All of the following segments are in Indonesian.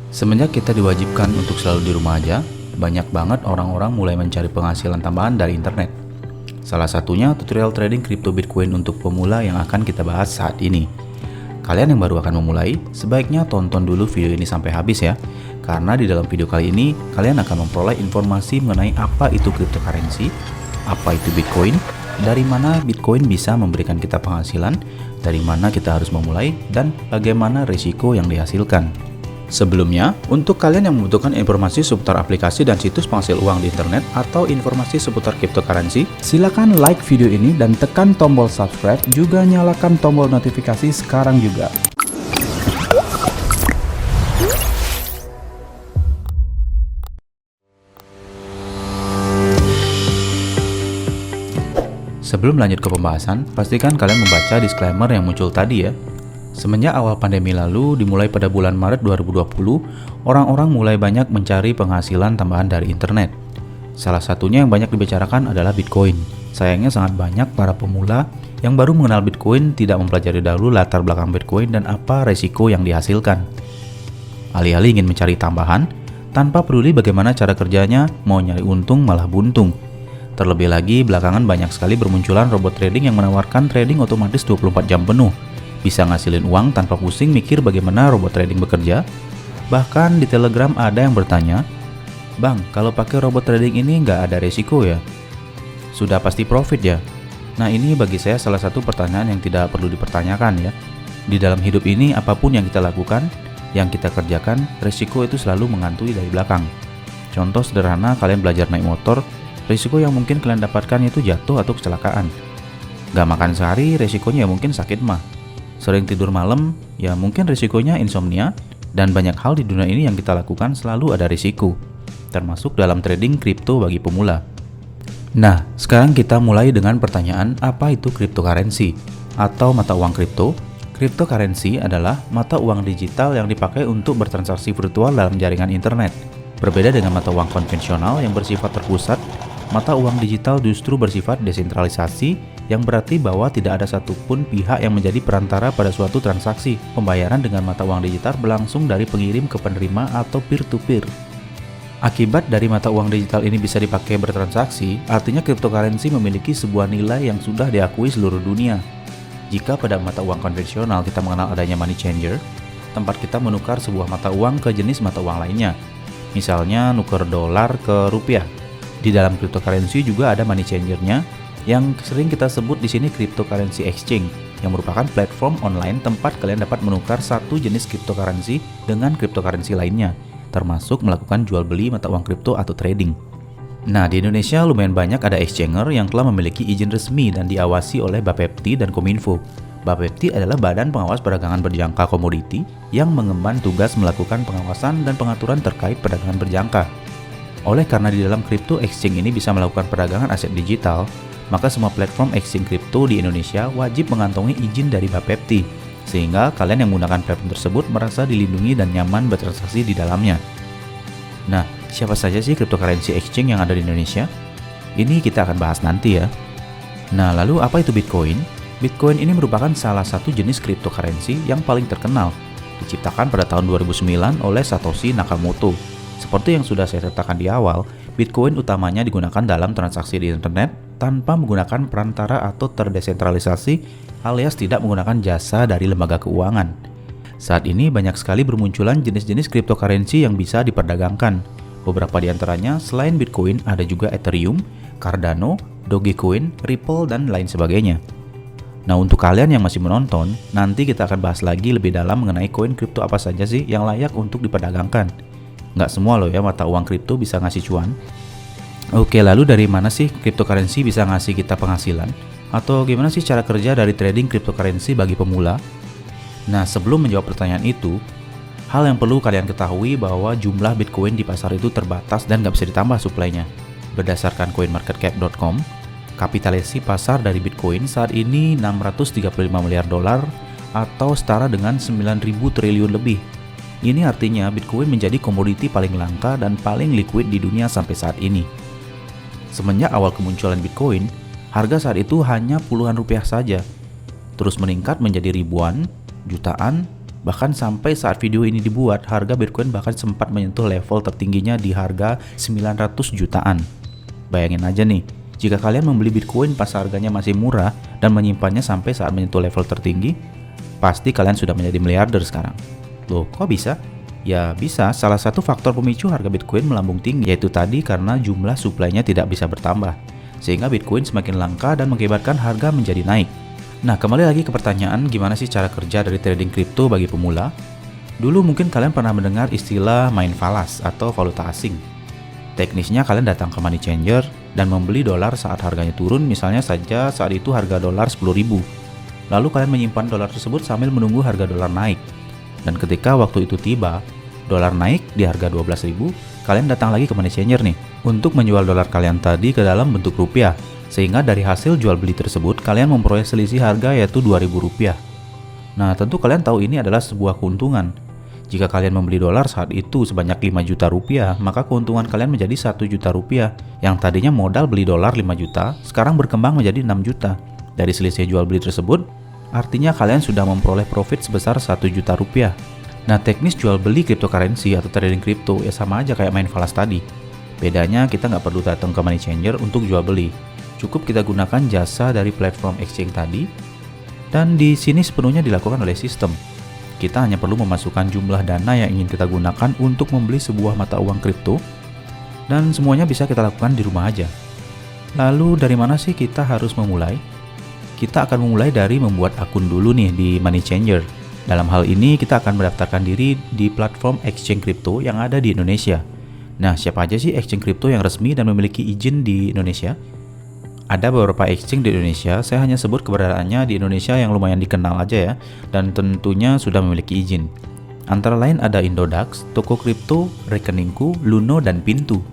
Semenjak kita diwajibkan untuk selalu di rumah aja, banyak banget orang-orang mulai mencari penghasilan tambahan dari internet. Salah satunya tutorial trading crypto Bitcoin untuk pemula yang akan kita bahas saat ini. Kalian yang baru akan memulai, sebaiknya tonton dulu video ini sampai habis ya. Karena di dalam video kali ini, kalian akan memperoleh informasi mengenai apa itu cryptocurrency, apa itu Bitcoin, dari mana Bitcoin bisa memberikan kita penghasilan, dari mana kita harus memulai, dan bagaimana risiko yang dihasilkan. Sebelumnya, untuk kalian yang membutuhkan informasi seputar aplikasi dan situs penghasil uang di internet atau informasi seputar cryptocurrency, silakan like video ini dan tekan tombol subscribe, juga nyalakan tombol notifikasi sekarang juga. Sebelum lanjut ke pembahasan, pastikan kalian membaca disclaimer yang muncul tadi ya. Semenjak awal pandemi lalu, dimulai pada bulan Maret 2020, orang-orang mulai banyak mencari penghasilan tambahan dari internet. Salah satunya yang banyak dibicarakan adalah Bitcoin. Sayangnya sangat banyak para pemula yang baru mengenal Bitcoin tidak mempelajari dahulu latar belakang Bitcoin dan apa resiko yang dihasilkan. Alih-alih ingin mencari tambahan, tanpa peduli bagaimana cara kerjanya, mau nyari untung malah buntung. Terlebih lagi, belakangan banyak sekali bermunculan robot trading yang menawarkan trading otomatis 24 jam penuh. Bisa ngasilin uang tanpa pusing mikir bagaimana robot trading bekerja. Bahkan di Telegram ada yang bertanya, "Bang, kalau pakai robot trading ini nggak ada resiko ya? Sudah pasti profit ya?" Nah, ini bagi saya salah satu pertanyaan yang tidak perlu dipertanyakan ya. Di dalam hidup ini, apapun yang kita lakukan, yang kita kerjakan, resiko itu selalu menghantui dari belakang. Contoh sederhana, kalian belajar naik motor, resiko yang mungkin kalian dapatkan itu jatuh atau kecelakaan. Nggak makan sehari, resikonya ya mungkin sakit mah. Sering tidur malam, ya mungkin risikonya insomnia, dan banyak hal di dunia ini yang kita lakukan selalu ada risiko, termasuk dalam trading kripto bagi pemula. Nah, sekarang kita mulai dengan pertanyaan, apa itu cryptocurrency atau mata uang kripto? Cryptocurrency adalah mata uang digital yang dipakai untuk bertransaksi virtual dalam jaringan internet. Berbeda dengan mata uang konvensional yang bersifat terpusat, mata uang digital justru bersifat desentralisasi, yang berarti bahwa tidak ada satupun pihak yang menjadi perantara pada suatu transaksi. Pembayaran dengan mata uang digital berlangsung dari pengirim ke penerima atau peer-to-peer. Akibat dari mata uang digital ini bisa dipakai bertransaksi, artinya cryptocurrency memiliki sebuah nilai yang sudah diakui seluruh dunia. Jika pada mata uang konvensional kita mengenal adanya money changer, tempat kita menukar sebuah mata uang ke jenis mata uang lainnya. Misalnya nuker dolar ke rupiah. Di dalam cryptocurrency juga ada money changer-nya, yang sering kita sebut di sini cryptocurrency exchange, yang merupakan platform online tempat kalian dapat menukar satu jenis cryptocurrency dengan cryptocurrency lainnya, termasuk melakukan jual beli mata uang kripto atau trading. Nah, di Indonesia lumayan banyak ada exchanger yang telah memiliki izin resmi dan diawasi oleh Bapepti dan Kominfo. Bapepti adalah badan pengawas perdagangan berjangka komoditi yang mengemban tugas melakukan pengawasan dan pengaturan terkait perdagangan berjangka. Oleh karena di dalam crypto exchange ini bisa melakukan perdagangan aset digital, maka semua platform exchange kripto di Indonesia wajib mengantongi izin dari Bapepti, sehingga kalian yang menggunakan platform tersebut merasa dilindungi dan nyaman bertransaksi di dalamnya. Nah, siapa saja sih cryptocurrency exchange yang ada di Indonesia? Ini kita akan bahas nanti ya. Nah, lalu apa itu Bitcoin? Bitcoin ini merupakan salah satu jenis cryptocurrency yang paling terkenal, diciptakan pada tahun 2009 oleh Satoshi Nakamoto. Seperti yang sudah saya sertakan di awal, Bitcoin utamanya digunakan dalam transaksi di internet tanpa menggunakan perantara atau terdesentralisasi, alias tidak menggunakan jasa dari lembaga keuangan. Saat ini banyak sekali bermunculan jenis-jenis cryptocurrency yang bisa diperdagangkan. Beberapa di antaranya selain Bitcoin ada juga Ethereum, Cardano, Dogecoin, Ripple, dan lain sebagainya. Nah, untuk kalian yang masih menonton, nanti kita akan bahas lagi lebih dalam mengenai koin kripto apa saja sih yang layak untuk diperdagangkan. Nggak semua loh ya mata uang kripto bisa ngasih cuan. Oke, lalu dari mana sih cryptocurrency bisa ngasih kita penghasilan? Atau gimana sih cara kerja dari trading cryptocurrency bagi pemula? Nah, sebelum menjawab pertanyaan itu, hal yang perlu kalian ketahui bahwa jumlah Bitcoin di pasar itu terbatas dan nggak bisa ditambah suplainya. Berdasarkan coinmarketcap.com, kapitalisasi pasar dari Bitcoin saat ini 635 miliar dolar atau setara dengan 9.000 triliun lebih. Ini artinya Bitcoin menjadi komoditi paling langka dan paling liquid di dunia sampai saat ini. Semenjak awal kemunculan Bitcoin, harga saat itu hanya puluhan rupiah saja, terus meningkat menjadi ribuan, jutaan, Bahkan sampai saat video ini dibuat, harga Bitcoin bahkan sempat menyentuh level tertingginya di harga 900 jutaan. Bayangin aja nih, jika kalian membeli Bitcoin pas harganya masih murah dan menyimpannya sampai saat menyentuh level tertinggi, pasti kalian sudah menjadi miliarder sekarang. Loh, kok bisa? Ya bisa, salah satu faktor pemicu harga Bitcoin melambung tinggi yaitu tadi karena jumlah suplainya tidak bisa bertambah, sehingga Bitcoin semakin langka dan mengakibatkan harga menjadi naik. Nah, kembali lagi ke pertanyaan gimana sih cara kerja dari trading kripto bagi pemula? Dulu mungkin kalian pernah mendengar istilah main falas atau valuta asing. Teknisnya kalian datang ke money changer dan membeli dolar saat harganya turun, misalnya saja saat itu harga dolar 10.000. Lalu kalian menyimpan dolar tersebut sambil menunggu harga dolar naik. Dan ketika waktu itu tiba, dolar naik di harga 12.000, kalian datang lagi ke money changer nih untuk menjual dolar kalian tadi ke dalam bentuk rupiah. Sehingga dari hasil jual beli tersebut, kalian memperoleh selisih harga yaitu Rp2.000. Nah, tentu kalian tahu ini adalah sebuah keuntungan. Jika kalian membeli dolar saat itu sebanyak 5 juta rupiah, maka keuntungan kalian menjadi 1 juta rupiah. Yang tadinya modal beli dolar 5 juta, sekarang berkembang menjadi 6 juta. Dari selisih jual beli tersebut, artinya kalian sudah memperoleh profit sebesar 1 juta rupiah. Nah, teknis jual beli cryptocurrency atau trading kripto ya sama aja kayak main falas tadi. Bedanya kita nggak perlu datang ke money changer untuk jual beli. Cukup kita gunakan jasa dari platform exchange tadi, dan di sini sepenuhnya dilakukan oleh sistem. Kita hanya perlu memasukkan jumlah dana yang ingin kita gunakan untuk membeli sebuah mata uang kripto, dan semuanya bisa kita lakukan di rumah aja. Lalu dari mana sih kita harus memulai? Kita akan memulai dari membuat akun dulu nih di money changer. Dalam hal ini kita akan mendaftarkan diri di platform exchange kripto yang ada di Indonesia. Nah, siapa aja sih exchange kripto yang resmi dan memiliki izin di Indonesia? Ada beberapa exchange di Indonesia, saya hanya sebut keberadaannya di Indonesia yang lumayan dikenal aja ya, dan tentunya sudah memiliki izin. Antara lain ada Indodax, Toko Kripto, Rekeningku, Luno, dan Pintu.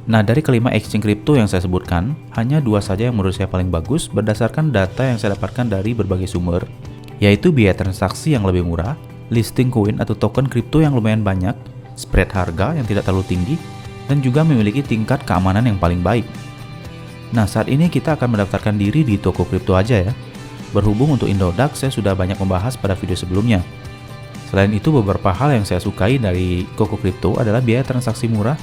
Nah, dari kelima exchange kripto yang saya sebutkan, hanya 2 saja yang menurut saya paling bagus berdasarkan data yang saya dapatkan dari berbagai sumber, yaitu biaya transaksi yang lebih murah, listing koin atau token kripto yang lumayan banyak, spread harga yang tidak terlalu tinggi, dan juga memiliki tingkat keamanan yang paling baik. Nah, saat ini kita akan mendaftarkan diri di toko kripto aja ya. Berhubung untuk Indodax, saya sudah banyak membahas pada video sebelumnya. Selain itu, beberapa hal yang saya sukai dari toko kripto adalah biaya transaksi murah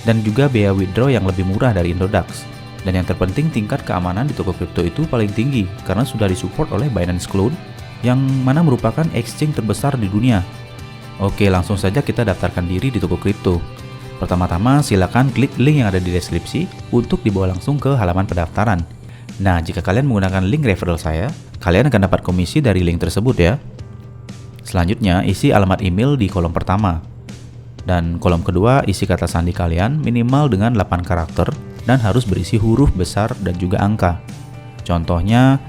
dan juga biaya withdraw yang lebih murah dari Indodax. Dan yang terpenting, tingkat keamanan di toko kripto itu paling tinggi karena sudah disupport oleh Binance Cloud yang mana merupakan exchange terbesar di dunia. Oke, langsung saja kita daftarkan diri di toko kripto. Pertama-tama, silakan klik link yang ada di deskripsi untuk dibawa langsung ke halaman pendaftaran. Nah, jika kalian menggunakan link referral saya, kalian akan dapat komisi dari link tersebut ya. Selanjutnya, isi alamat email di kolom pertama. Dan kolom kedua, isi kata sandi kalian minimal dengan 8 karakter dan harus berisi huruf besar dan juga angka. Contohnya,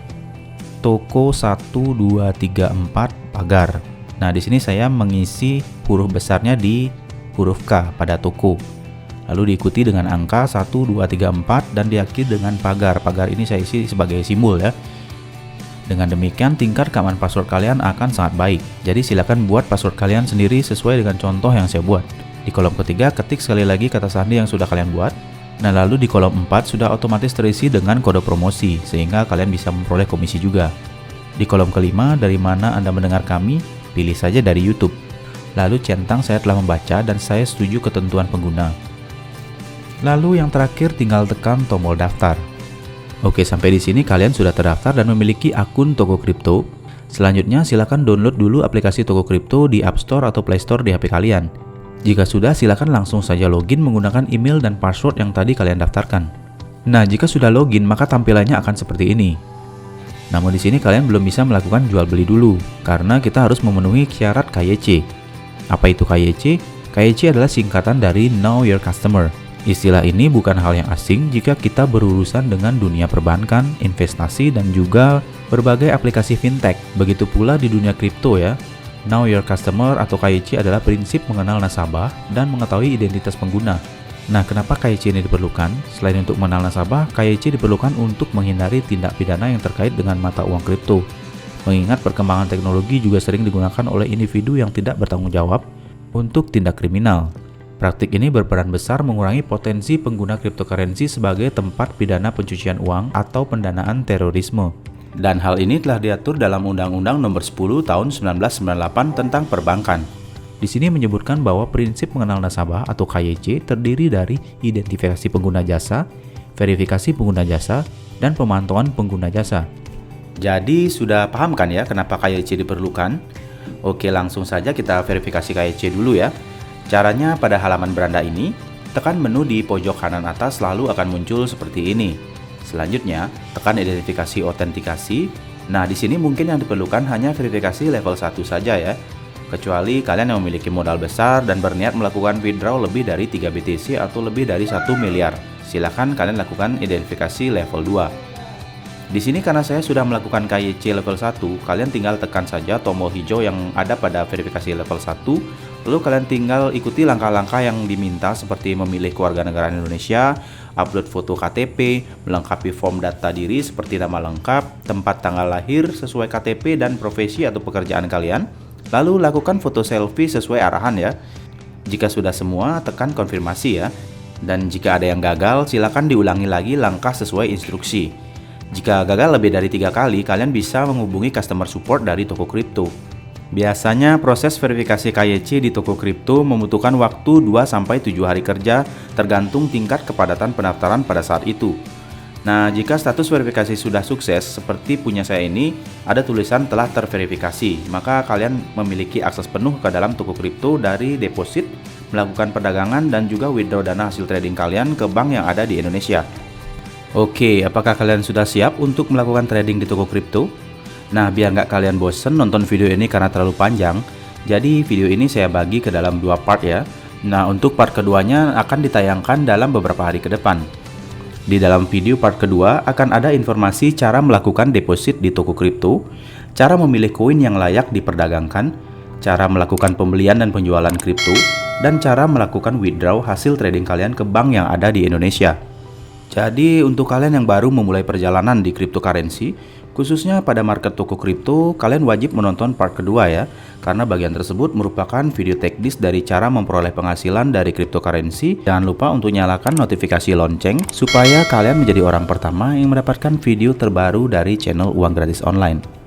toko 1234 pagar. Nah, di sini saya mengisi huruf besarnya di huruf K pada toko. Lalu diikuti dengan angka 1234 dan diakhiri dengan pagar. Pagar ini saya isi sebagai simbol ya. Dengan demikian tingkat keamanan password kalian akan sangat baik. Jadi silakan buat password kalian sendiri sesuai dengan contoh yang saya buat. Di kolom ketiga ketik sekali lagi kata sandi yang sudah kalian buat. Nah, lalu di kolom 4 sudah otomatis terisi dengan kode promosi sehingga kalian bisa memperoleh komisi juga. Di kolom kelima, dari mana Anda mendengar kami? Pilih saja dari YouTube. Lalu centang saya telah membaca dan saya setuju ketentuan pengguna. Lalu yang terakhir tinggal tekan tombol daftar. Oke, sampai di sini kalian sudah terdaftar dan memiliki akun toko kripto. Selanjutnya silakan download dulu aplikasi toko kripto di App Store atau Play Store di HP kalian. Jika sudah, silakan langsung saja login menggunakan email dan password yang tadi kalian daftarkan. Nah, jika sudah login maka tampilannya akan seperti ini. Namun di sini kalian belum bisa melakukan jual beli dulu karena kita harus memenuhi syarat KYC. Apa itu KYC? KYC adalah singkatan dari Know Your Customer. Istilah ini bukan hal yang asing jika kita berurusan dengan dunia perbankan, investasi, dan juga berbagai aplikasi fintech. Begitu pula di dunia kripto ya. Know Your Customer atau KYC adalah prinsip mengenal nasabah dan mengetahui identitas pengguna. Nah, kenapa KYC ini diperlukan? Selain untuk mengenal nasabah, KYC diperlukan untuk menghindari tindak pidana yang terkait dengan mata uang kripto. Mengingat perkembangan teknologi juga sering digunakan oleh individu yang tidak bertanggung jawab untuk tindak kriminal. Praktik ini berperan besar mengurangi potensi pengguna cryptocurrency sebagai tempat pidana pencucian uang atau pendanaan terorisme. Dan hal ini telah diatur dalam Undang-Undang Nomor 10 Tahun 1998 tentang Perbankan. Di sini menyebutkan bahwa prinsip mengenal nasabah atau KYC terdiri dari identifikasi pengguna jasa, verifikasi pengguna jasa, dan pemantauan pengguna jasa. Jadi sudah paham kan ya kenapa KYC diperlukan? Oke, langsung saja kita verifikasi KYC dulu ya. Caranya pada halaman beranda ini, tekan menu di pojok kanan atas lalu akan muncul seperti ini. Selanjutnya, tekan identifikasi autentikasi. Nah, di sini mungkin yang diperlukan hanya verifikasi level 1 saja ya. Kecuali kalian yang memiliki modal besar dan berniat melakukan withdraw lebih dari 3 BTC atau lebih dari 1 miliar. Silakan kalian lakukan identifikasi level 2. Di sini karena saya sudah melakukan KYC level 1, kalian tinggal tekan saja tombol hijau yang ada pada verifikasi level 1. Lalu kalian tinggal ikuti langkah-langkah yang diminta seperti memilih kewarganegaraan Indonesia, upload foto KTP, melengkapi form data diri seperti nama lengkap, tempat tanggal lahir sesuai KTP dan profesi atau pekerjaan kalian. Lalu lakukan foto selfie sesuai arahan ya. Jika sudah semua, tekan konfirmasi ya. Dan jika ada yang gagal, silakan diulangi lagi langkah sesuai instruksi. Jika gagal lebih dari 3 kali, kalian bisa menghubungi customer support dari toko kripto. Biasanya proses verifikasi KYC di toko kripto membutuhkan waktu 2-7 hari kerja tergantung tingkat kepadatan pendaftaran pada saat itu. Nah, jika status verifikasi sudah sukses seperti punya saya ini, ada tulisan telah terverifikasi, maka kalian memiliki akses penuh ke dalam toko kripto dari deposit, melakukan perdagangan dan juga withdraw dana hasil trading kalian ke bank yang ada di Indonesia. Oke, apakah kalian sudah siap untuk melakukan trading di toko kripto? Nah, biar nggak kalian bosen nonton video ini karena terlalu panjang, jadi video ini saya bagi ke dalam 2 part ya. Nah, untuk part keduanya akan ditayangkan dalam beberapa hari ke depan. Di dalam video part kedua akan ada informasi cara melakukan deposit di toko kripto, cara memilih koin yang layak diperdagangkan, cara melakukan pembelian dan penjualan kripto, dan cara melakukan withdraw hasil trading kalian ke bank yang ada di Indonesia. Jadi untuk kalian yang baru memulai perjalanan di cryptocurrency, khususnya pada market toko kripto, kalian wajib menonton part kedua ya, karena bagian tersebut merupakan video teknis dari cara memperoleh penghasilan dari cryptocurrency. Jangan lupa untuk nyalakan notifikasi lonceng supaya kalian menjadi orang pertama yang mendapatkan video terbaru dari channel Uang Gratis Online.